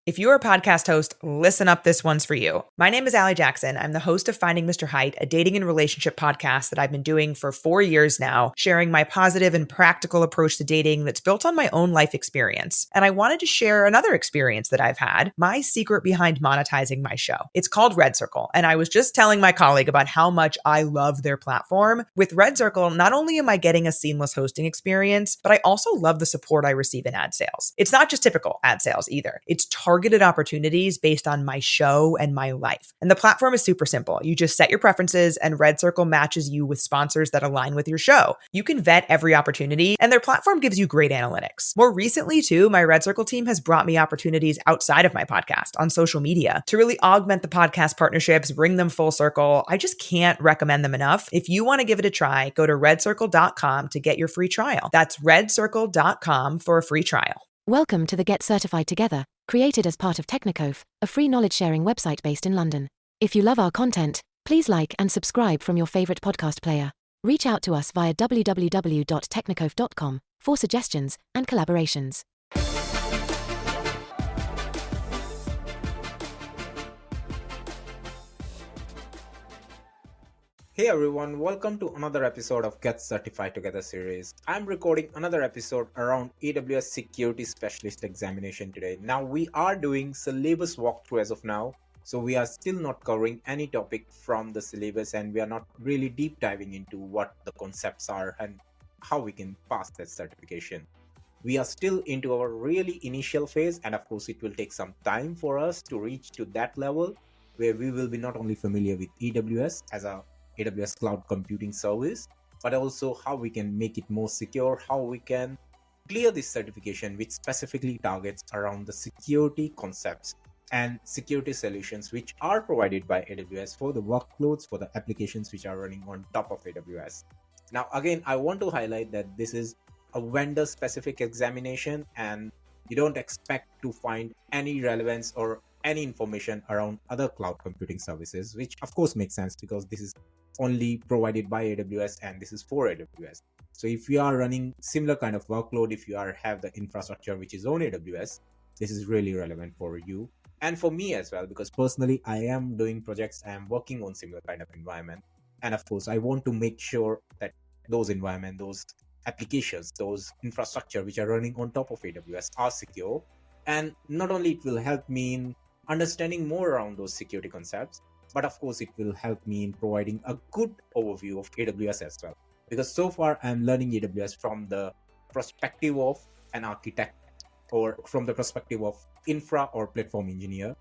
If you're a podcast host, listen up, this one's for you. My name is Allie Jackson. I'm the host of Finding Mr. Height, a dating and relationship podcast that I've been doing for 4 years now, sharing my positive and practical approach to dating that's built on my own life experience. And I wanted to share another experience that I've had, my secret behind monetizing my show. It's called Red Circle, and I was just telling my colleague about how much I love their platform. With Red Circle, not only am I getting a seamless hosting experience, but I also love the support I receive in ad sales. It's not just typical ad sales either. It's targeted opportunities based on my show and my life. And the platform is super simple. You just set your preferences and Red Circle matches you with sponsors that align with your show. You can vet every opportunity and their platform gives you great analytics. More recently too, my Red Circle team has brought me opportunities outside of my podcast on social media to really augment the podcast partnerships, bring them full circle. I just can't recommend them enough. If you want to give it a try, go to redcircle.com to get your free trial. That's redcircle.com for a free trial. Welcome to the Get Certified Together, created as part of Technicove, a free knowledge-sharing website based in London. If you love our content, please like and subscribe from your favorite podcast player. Reach out to us via www.technicove.com for suggestions and collaborations. Hey everyone, welcome to another episode of Get Certified Together series. I'm recording another episode around AWS Security Specialist examination today. Now we are doing syllabus walkthrough as of now, so we are still not covering any topic from the syllabus and we are not really deep diving into what the concepts are and how we can pass that certification. We are still into our really initial phase, and of course it will take some time for us to reach to that level where we will be not only familiar with AWS as a AWS Cloud Computing Service, but also how we can make it more secure, how we can clear this certification, which specifically targets around the security concepts and security solutions which are provided by AWS for the workloads, for the applications which are running on top of AWS. Now, again, I want to highlight that this is a vendor-specific examination and you don't expect to find any relevance or any information around other cloud computing services, which of course makes sense because this is only provided by AWS and this is for AWS. So if you are running similar kind of workload, if you have the infrastructure which is on AWS, this is really relevant for you and for me as well, because personally I am doing projects, I am working on similar kind of environment, and of course I want to make sure that those environment, those applications, those infrastructure which are running on top of AWS are secure. And not only it will help me in understanding more around those security concepts, but of course it will help me in providing a good overview of AWS as well. Because so far I'm learning AWS from the perspective of an architect or from the perspective of infra or platform engineer.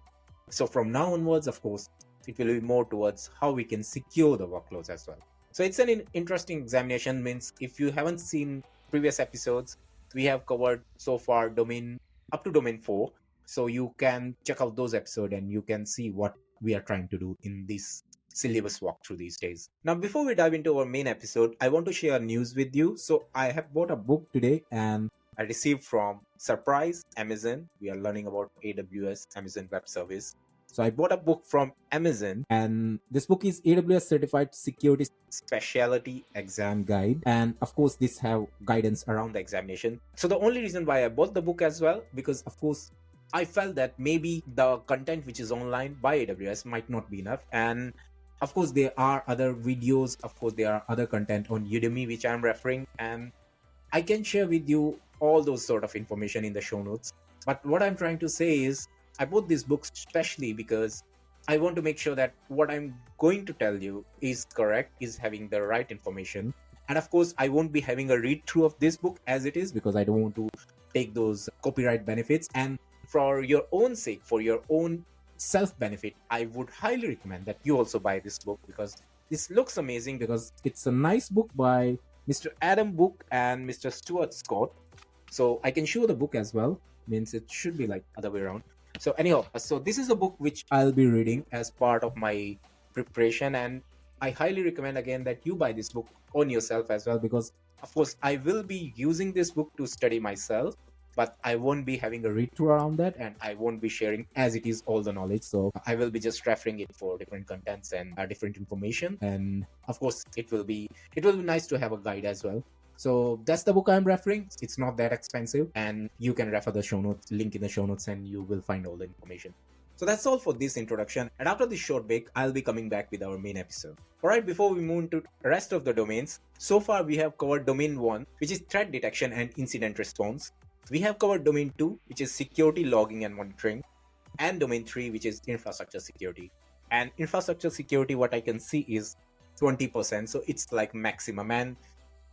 So from now onwards, of course, it will be more towards how we can secure the workloads as well. So it's an interesting examination. Means if you haven't seen previous episodes, we have covered so far domain up to domain 4. So you can check out those episodes and you can see what we are trying to do in this syllabus walkthrough these days. Now, before we dive into our main episode, I want to share news with you. So I have bought a book today and I received from Surprise Amazon. We are learning about AWS Amazon Web Service. So I bought a book from Amazon and this book is AWS Certified Security Specialty Exam Guide. And of course, this have guidance around the examination. So the only reason why I bought the book as well, because of course, I felt that maybe the content which is online by AWS might not be enough. And of course, there are other videos. Of course, there are other content on Udemy, which I'm referring. And I can share with you all those sort of information in the show notes. But what I'm trying to say is I bought this book especially because I want to make sure that what I'm going to tell you is correct, is having the right information. And of course, I won't be having a read through of this book as it is because I don't want to take those copyright benefits. And for your own sake, for your own self-benefit, I would highly recommend that you also buy this book because this looks amazing, because it's a nice book by Mr. Adam Book and Mr. Stuart Scott. So I can show the book as well. Means it should be like other way around. So anyhow, so this is a book which I'll be reading as part of my preparation, and I highly recommend again that you buy this book on yourself as well, because of course I will be using this book to study myself, but I won't be having a read through around that, and I won't be sharing as it is all the knowledge. So I will be just referring it for different contents and different information. And of course it will be nice to have a guide as well. So that's the book I'm referring. It's not that expensive, and you can refer the show notes, link in the show notes, and you will find all the information. So that's all for this introduction, and after this short break, I'll be coming back with our main episode. Alright, before we move into the rest of the domains, so far we have covered domain 1, which is threat detection and incident response. We have covered domain 2, which is security logging and monitoring, and domain 3, which is infrastructure security. And infrastructure security, what I can see is 20%, so it's like maximum. And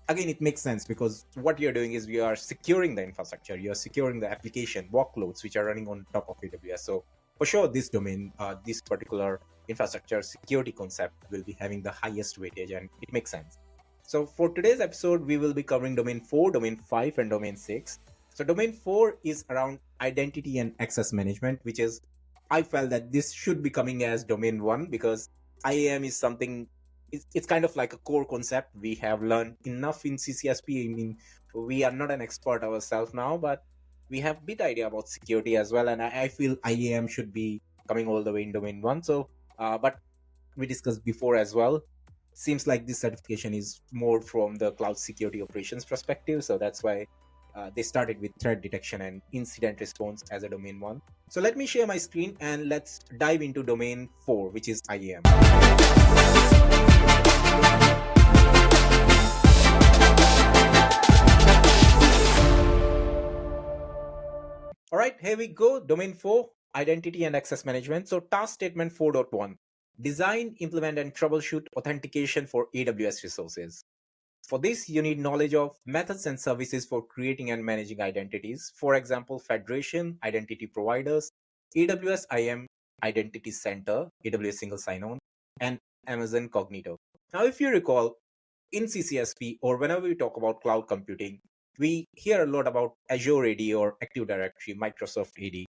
again, it makes sense because what you're doing is you are securing the infrastructure, you're securing the application workloads which are running on top of AWS. So for sure, this domain, this particular infrastructure security concept will be having the highest weightage, and it makes sense. So for today's episode, we will be covering domain 4, domain 5, and domain 6. So domain 4 is around identity and access management, which is, I felt that this should be coming as domain 1 because IAM is something, it's kind of like a core concept. We have learned enough in CCSP. I mean, we are not an expert ourselves now, but we have bit idea about security as well. And I feel IAM should be coming all the way in domain 1. So, but we discussed before as well. Seems like this certification is more from the cloud security operations perspective. So that's why they started with threat detection and incident response as a domain 1. So let me share my screen and let's dive into domain 4, which is IAM. All right, here we go. Domain 4, identity and access management. So task statement 4.1, design, implement, and troubleshoot authentication for AWS resources. For this, you need knowledge of methods and services for creating and managing identities. For example, federation, identity providers, AWS IAM Identity Center, AWS Single Sign-On, and Amazon Cognito. Now, if you recall, in CCSP or whenever we talk about cloud computing, we hear a lot about Azure AD or Active Directory, Microsoft AD.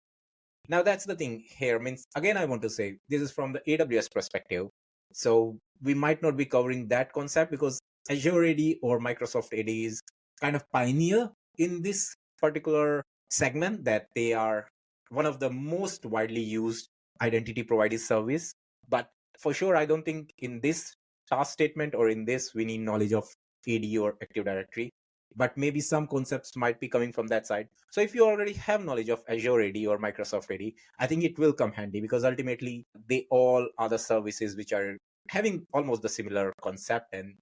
Now, that's the thing here. Means, again, I want to say this is from the AWS perspective. So we might not be covering that concept because Azure AD or Microsoft AD is kind of pioneer in this particular segment, that they are one of the most widely used identity provided service. But for sure, I don't think in this task statement or in this we need knowledge of AD or Active Directory, but maybe some concepts might be coming from that side. So if you already have knowledge of Azure AD or Microsoft AD, I think it will come handy because ultimately they all are the services which are having almost the similar concept and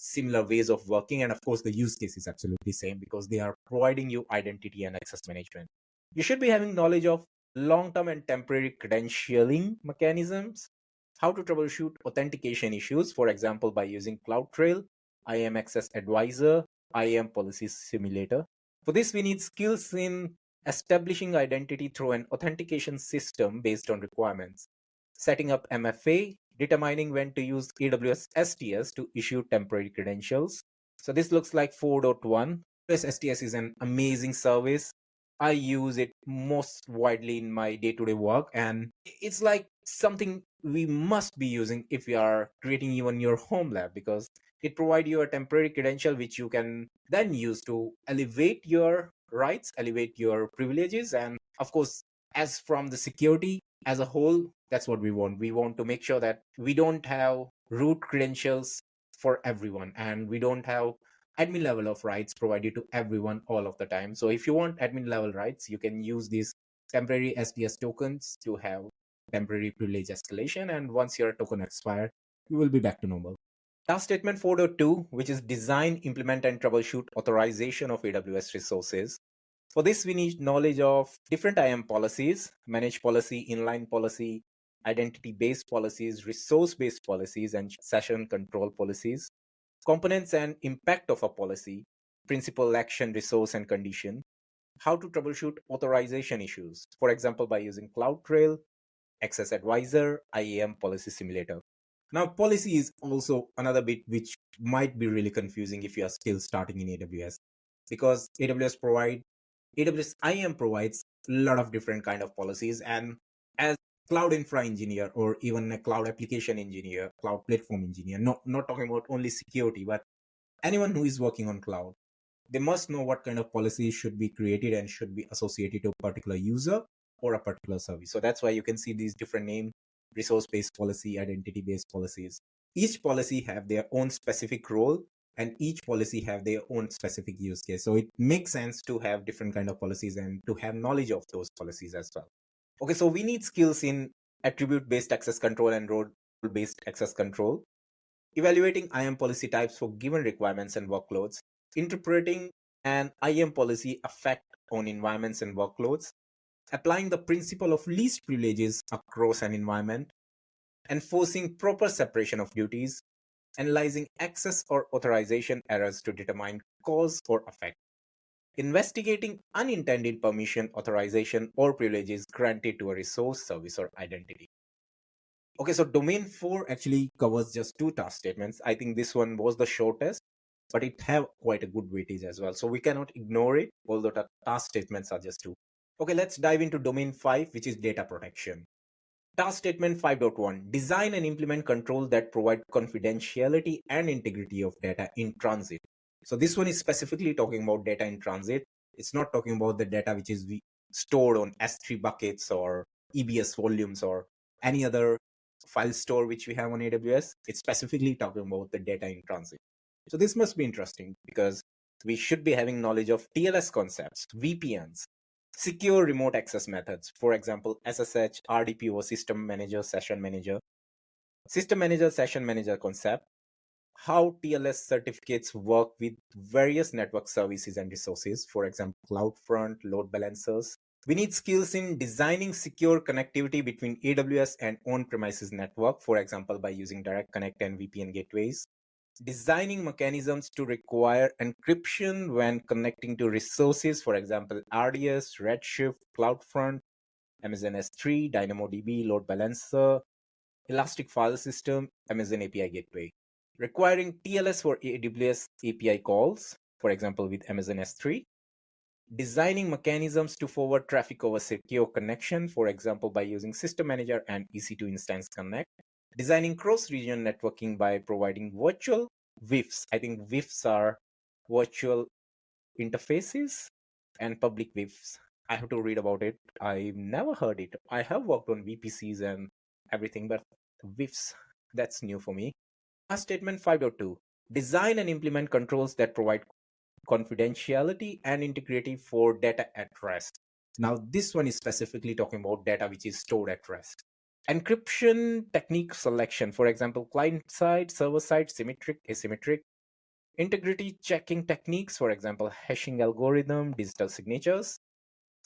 similar ways of working. And of course, the use case is absolutely same because they are providing you identity and access management. You should be having knowledge of long-term and temporary credentialing mechanisms, how to troubleshoot authentication issues, for example, by using CloudTrail, IAM Access Advisor, IAM Policy Simulator. For this, we need skills in establishing identity through an authentication system based on requirements, setting up MFA, determining when to use AWS STS to issue temporary credentials. So this looks like 4.1. AWS STS is an amazing service. I use it most widely in my day-to-day work, and it's like something we must be using if we are creating even your home lab, because it provides you a temporary credential which you can then use to elevate your rights, elevate your privileges. And of course, as from the security as a whole, that's what we want. We want to make sure that we don't have root credentials for everyone, and we don't have admin level of rights provided to everyone all of the time. So if you want admin level rights, you can use these temporary STS tokens to have temporary privilege escalation. And once your token expires, you will be back to normal. Task statement 4.2, which is design, implement, and troubleshoot authorization of AWS resources. For this, we need knowledge of different IAM policies, managed policy, inline policy, identity-based policies, resource-based policies, and session control policies, components and impact of a policy, principal, action, resource, and condition, how to troubleshoot authorization issues, for example, by using CloudTrail, Access Advisor, IAM Policy Simulator. Now, policy is also another bit which might be really confusing if you are still starting in AWS, because AWS IAM provides a lot of different kind of policies. And as cloud infra engineer or even a cloud application engineer, cloud platform engineer, not talking about only security, but anyone who is working on cloud, they must know what kind of policies should be created and should be associated to a particular user or a particular service. So that's why you can see these different names: resource-based policy, identity-based policies. Each policy have their own specific role and each policy have their own specific use case. So it makes sense to have different kind of policies and to have knowledge of those policies as well. Okay, so we need skills in attribute-based access control and role-based access control, evaluating IAM policy types for given requirements and workloads, interpreting an IAM policy effect on environments and workloads, applying the principle of least privileges across an environment, enforcing proper separation of duties, analyzing access or authorization errors to determine cause or effect, investigating unintended permission, authorization, or privileges granted to a resource, service, or identity. Okay, so domain 4 actually covers just 2 task statements. I think this one was the shortest, but it have quite a good weightage as well. So we cannot ignore it, although the task statements are just 2. Okay, let's dive into domain 5, which is data protection. Task statement 5.1, design and implement controls that provide confidentiality and integrity of data in transit. So this one is specifically talking about data in transit. It's not talking about the data which is stored on S3 buckets or EBS volumes or any other file store which we have on AWS. It's specifically talking about the data in transit. So this must be interesting because we should be having knowledge of TLS concepts, VPNs, secure remote access methods, for example, SSH, RDP or System Manager, Session Manager, System Manager, Session Manager concept, how TLS certificates work with various network services and resources, for example, CloudFront, load balancers. We need skills in designing secure connectivity between AWS and on-premises network, for example, by using Direct Connect and VPN gateways. Designing mechanisms to require encryption when connecting to resources, for example, RDS, Redshift, CloudFront, Amazon S3, DynamoDB, load balancer, Elastic File System, Amazon API Gateway. Requiring TLS for AWS API calls, for example, with Amazon S3. Designing mechanisms to forward traffic over secure connection, for example, by using System Manager and EC2 Instance Connect. Designing cross-region networking by providing virtual VIFs. I think VIFs are virtual interfaces and public VIFs. I have to read about it. I've never heard it. I have worked on VPCs and everything, but VIFs, that's new for me. Task statement 5.2. Design and implement controls that provide confidentiality and integrity for data at rest. Now, this one is specifically talking about data which is stored at rest. Encryption technique selection, for example, client side, server side, symmetric, asymmetric. Integrity checking techniques, for example, hashing algorithm, digital signatures.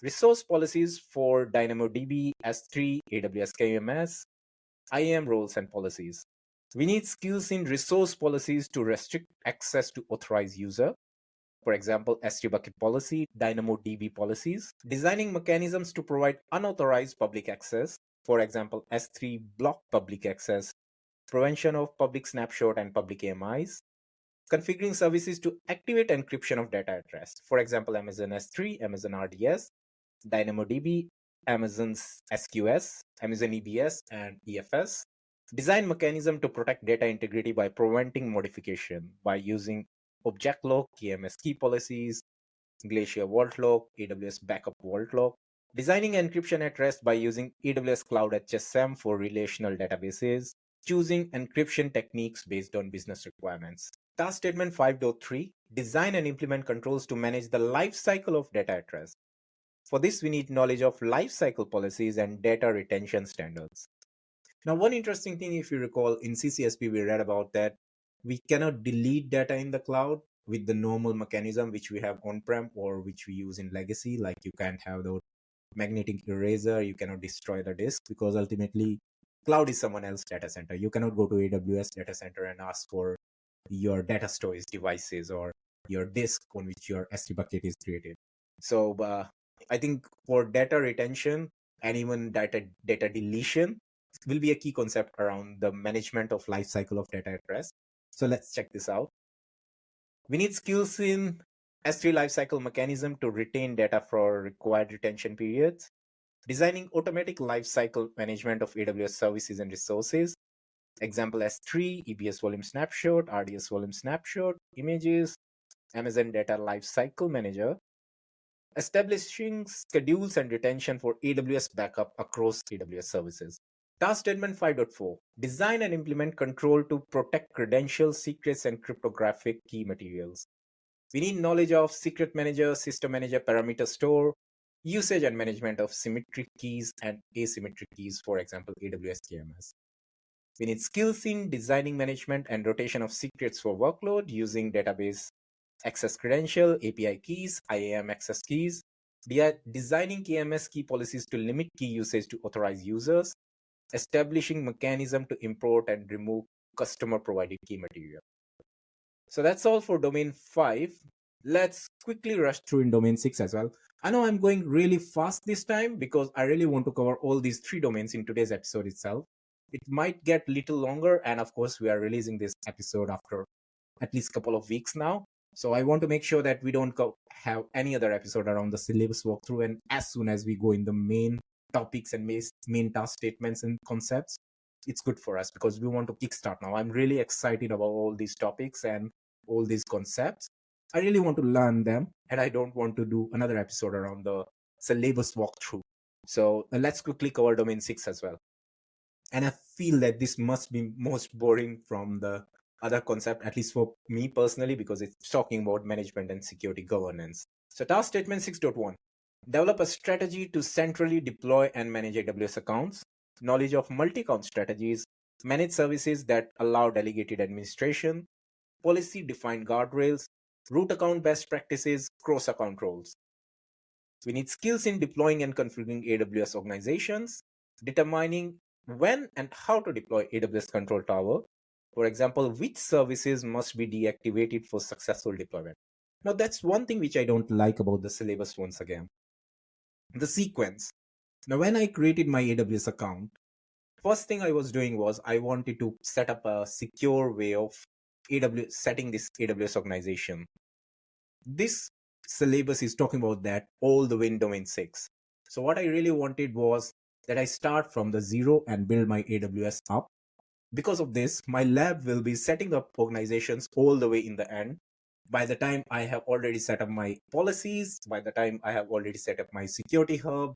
Resource policies for DynamoDB, S3, AWS KMS, IAM roles and policies. We need skills in resource policies to restrict access to authorized user. For example, S3 bucket policy, DynamoDB policies. Designing mechanisms to provide unauthorized public access. For example, S3 block public access, prevention of public snapshot and public AMIs. Configuring services to activate encryption of data at rest. For example, Amazon S3, Amazon RDS, DynamoDB, Amazon's SQS, Amazon EBS, and EFS. Design mechanism to protect data integrity by preventing modification by using object lock, KMS key policies, Glacier vault lock, AWS backup vault lock. Designing encryption at rest by using AWS Cloud HSM for relational databases. Choosing encryption techniques based on business requirements. Task statement 5.3, design and implement controls to manage the life cycle of data at rest. For this, we need knowledge of life cycle policies and data retention standards. Now, one interesting thing, if you recall, in CCSP, we read about that we cannot delete data in the cloud with the normal mechanism which we have on-prem or which we use in legacy. Like you can't have the magnetic eraser, you cannot destroy the disk because ultimately cloud is someone else's data center. You cannot go to AWS data center and ask for your data storage devices or your disk on which your S3 bucket is created. So I think for data retention and even data deletion will be a key concept around the management of life cycle of data at rest. So let's check this out. We need skills in S3 lifecycle mechanism to retain data for required retention periods. Designing automatic lifecycle management of AWS services and resources. Example S3, EBS volume snapshot, RDS volume snapshot, images, Amazon Data Lifecycle Manager. Establishing schedules and retention for AWS backup across AWS services. Task statement 5.4. Design and implement control to protect credentials, secrets, and cryptographic key materials. We need knowledge of secret manager, system manager, parameter store, usage and management of symmetric keys and asymmetric keys, for example, AWS KMS. We need skills in designing management and rotation of secrets for workload using database access credential, API keys, IAM access keys, designing KMS key policies to limit key usage to authorized users, establishing mechanism to import and remove customer provided key material. So that's all for domain 5. Let's quickly rush through in domain 6 as well. I know I'm going really fast this time because I really want to cover all these 3 domains in today's episode itself. It might get little longer, and of course we are releasing this episode after at least a couple of weeks now. So I want to make sure that we don't have any other episode around the syllabus walkthrough, and as soon as we go in the main topics and main task statements and concepts, it's good for us because we want to kickstart now. I'm really excited about all these topics and all these concepts. I really want to learn them, and I don't want to do another episode around the syllabus walkthrough. So let's quickly cover domain 6 as well. And I feel that this must be most boring from the other concept, at least for me personally, because it's talking about management and security governance. So task statement 6.1. Develop a strategy to centrally deploy and manage AWS accounts, knowledge of multi-account strategies, manage services that allow delegated administration, policy-defined guardrails, root account best practices, cross-account roles. We need skills in deploying and configuring AWS organizations, determining when and how to deploy AWS Control Tower. For example, which services must be deactivated for successful deployment. Now, that's one thing which I don't like about the syllabus once again. The sequence. Now, when I created my AWS account, first thing I was doing was I wanted to set up a secure way of setting this AWS organization. This syllabus is talking about that all the way in domain 6. So what I really wanted was that I start from the zero and build my AWS up. Because of this, my lab will be setting up organizations all the way in the end. By the time I have already set up my policies, by the time I have already set up my security hub,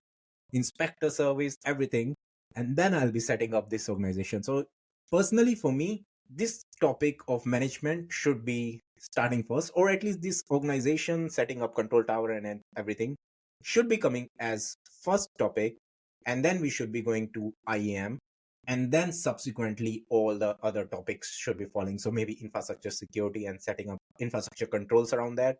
inspector service, everything, and then I'll be setting up this organization. So personally for me, this topic of management should be starting first, or at least this organization setting up control tower and everything should be coming as first topic, and then we should be going to IAM, and then subsequently all the other topics should be following. So maybe infrastructure security and setting up infrastructure controls around that.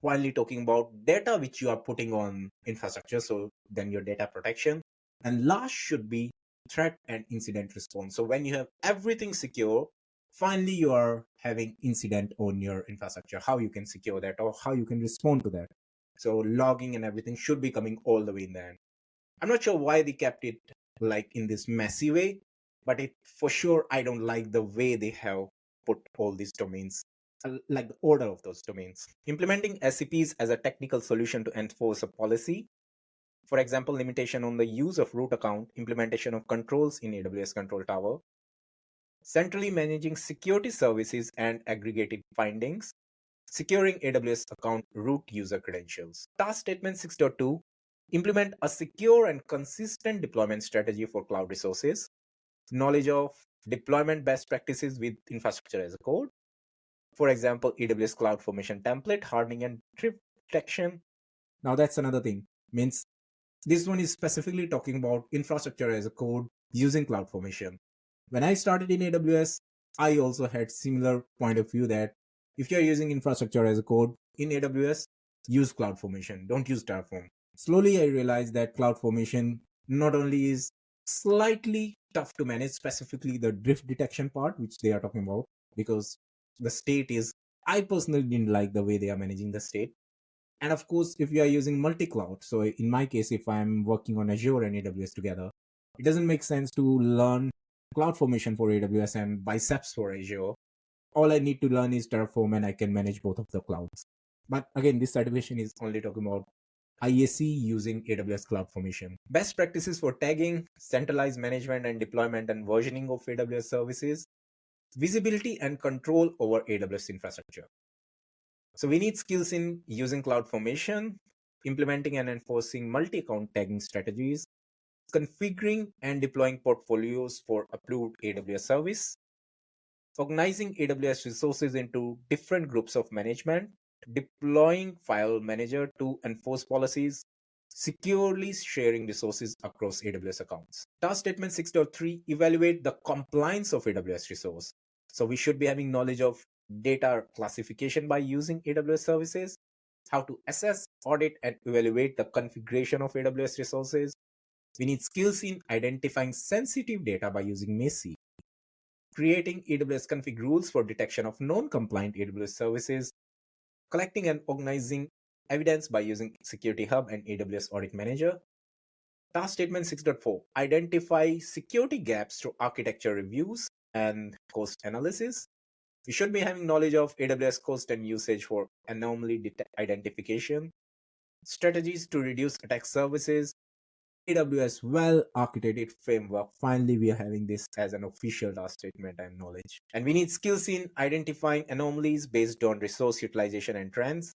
Finally, talking about data which you are putting on infrastructure, so then your data protection. And last should be threat and incident response. So when you have everything secure, finally you are having incident on your infrastructure, how you can secure that or how you can respond to that. So logging and everything should be coming all the way in the end. I'm not sure why they kept it like in this messy way, but it for sure I don't like the way they have put all these domains, like the order of those domains. Implementing SCPs as a technical solution to enforce a policy. For example, limitation on the use of root account, implementation of controls in AWS Control Tower, centrally managing security services and aggregated findings, securing AWS account root user credentials. Task statement 6.2. Implement a secure and consistent deployment strategy for cloud resources, knowledge of deployment best practices with infrastructure as a code. For example, AWS CloudFormation template, hardening and drift detection. Now that's another thing. Means this one is specifically talking about infrastructure as a code using CloudFormation. When I started in AWS, I also had similar point of view that if you're using infrastructure as a code in AWS, use CloudFormation, don't use Terraform. Slowly I realized that CloudFormation not only is slightly tough to manage, specifically the drift detection part, which they are talking about, because the state is, I personally didn't like the way they are managing the state. And of course, if you are using multi-cloud, so in my case, if I'm working on Azure and AWS together, it doesn't make sense to learn CloudFormation for AWS and Biceps for Azure. All I need to learn is Terraform and I can manage both of the clouds. But again, this certification is only talking about IAC using AWS CloudFormation. Best practices for tagging, centralized management and deployment and versioning of AWS services, visibility and control over AWS infrastructure. So we need skills in using CloudFormation, implementing and enforcing multi-account tagging strategies, configuring and deploying portfolios for approved AWS service, organizing AWS resources into different groups of management, deploying file manager to enforce policies, securely sharing resources across AWS accounts. Task statement 6.3 evaluate the compliance of AWS resource. So we should be having knowledge of data classification by using AWS services, how to assess, audit, and evaluate the configuration of AWS resources. We need skills in identifying sensitive data by using MESI, creating AWS config rules for detection of non-compliant AWS services, collecting and organizing evidence by using Security Hub and AWS Audit Manager. Task statement 6.4 identify security gaps through architecture reviews and cost analysis. You should be having knowledge of AWS cost and usage for anomaly identification, strategies to reduce attack services, AWS well architected framework. Finally, we are having this as an official task statement and knowledge. And we need skills in identifying anomalies based on resource utilization and trends,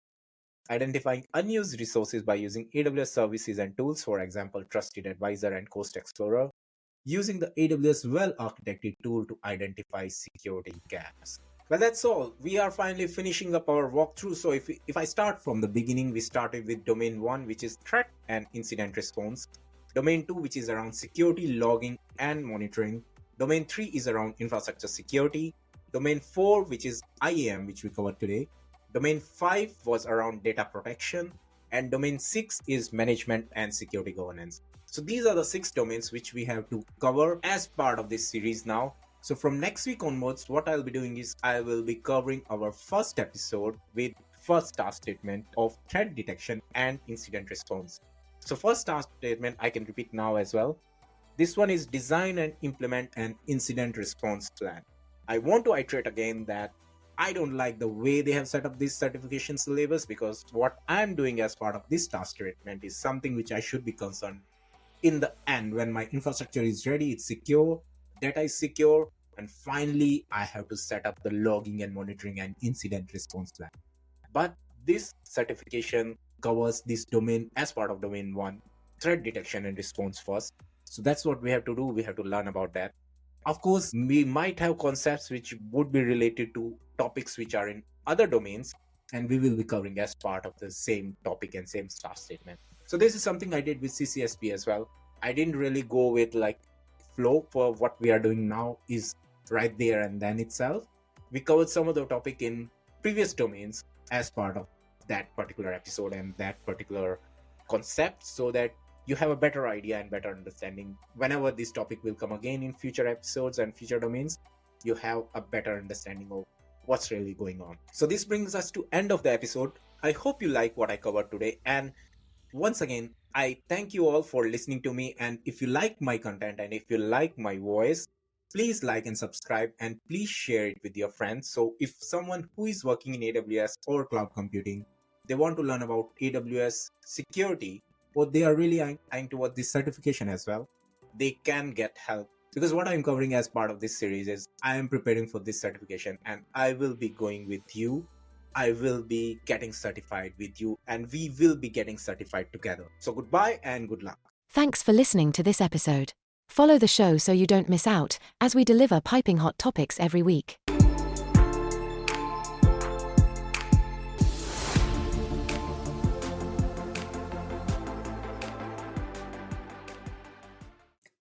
identifying unused resources by using AWS services and tools, for example, Trusted Advisor and Cost Explorer, using the AWS well-architected tool to identify security gaps. Well, that's all. We are finally finishing up our walkthrough. So if I start from the beginning, we started with domain 1, which is threat and incident response. Domain 2, which is around security, logging, and monitoring. Domain 3 is around infrastructure security. Domain 4, which is IAM, which we covered today. Domain 5 was around data protection. And domain 6 is management and security governance. So these are the 6 domains which we have to cover as part of this series now. So from next week onwards, what I'll be doing is I will be covering our first episode with first task statement of threat detection and incident response. So first task statement, I can repeat now as well. This one is design and implement an incident response plan. I want to iterate again that I don't like the way they have set up this certification syllabus, because what I'm doing as part of this task statement is something which I should be concerned in the end when my infrastructure is ready, it's secure, data is secure, and finally I have to set up the logging and monitoring and incident response plan. But this certification covers this domain as part of domain 1, threat detection and response first. So that's what we have to do. We have to learn about that. Of course, we might have concepts which would be related to topics which are in other domains, and we will be covering as part of the same topic and same task statement. So this is something I did with CCSP as well. I didn't really go with like flow for what we are doing now is right there and then itself. We covered some of the topic in previous domains as part of that particular episode and that particular concept, so that you have a better idea and better understanding. Whenever this topic will come again in future episodes and future domains, you have a better understanding of what's really going on. So this brings us to end of the episode. I hope you like what I covered today, and once again, I thank you all for listening to me. And if you like my content and if you like my voice, please like and subscribe, and please share it with your friends. So if someone who is working in AWS or cloud computing, they want to learn about AWS security, or they are really eyeing towards this certification as well, they can get help. Because what I'm covering as part of this series is I am preparing for this certification, and I will be going with you. I will be getting certified with you, and we will be getting certified together. So goodbye and good luck. Thanks for listening to this episode. Follow the show so you don't miss out, as we deliver piping hot topics every week.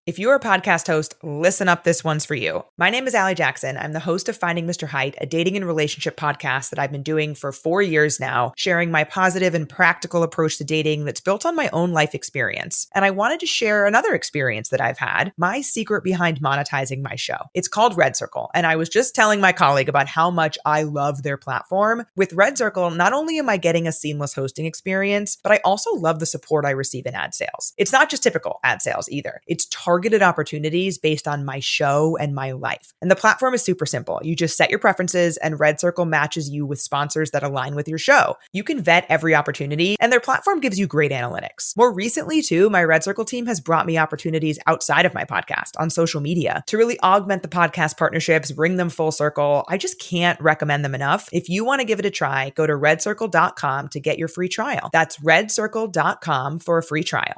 If you're a podcast host, listen up, this one's for you. My name is Allie Jackson. I'm the host of Finding Mr. Height, a dating and relationship podcast that I've been doing for 4 years now, sharing my positive and practical approach to dating that's built on my own life experience. And I wanted to share another experience that I've had, my secret behind monetizing my show. It's called Red Circle, and I was just telling my colleague about how much I love their platform. With Red Circle, not only am I getting a seamless hosting experience, but I also love the support I receive in ad sales. It's not just typical ad sales either. It's targeted opportunities based on my show and my life. And the platform is super simple. You just set your preferences, and Red Circle matches you with sponsors that align with your show. You can vet every opportunity, and their platform gives you great analytics. More recently, too, my Red Circle team has brought me opportunities outside of my podcast on social media to really augment the podcast partnerships, bring them full circle. I just can't recommend them enough. If you want to give it a try, go to redcircle.com to get your free trial. That's redcircle.com for a free trial.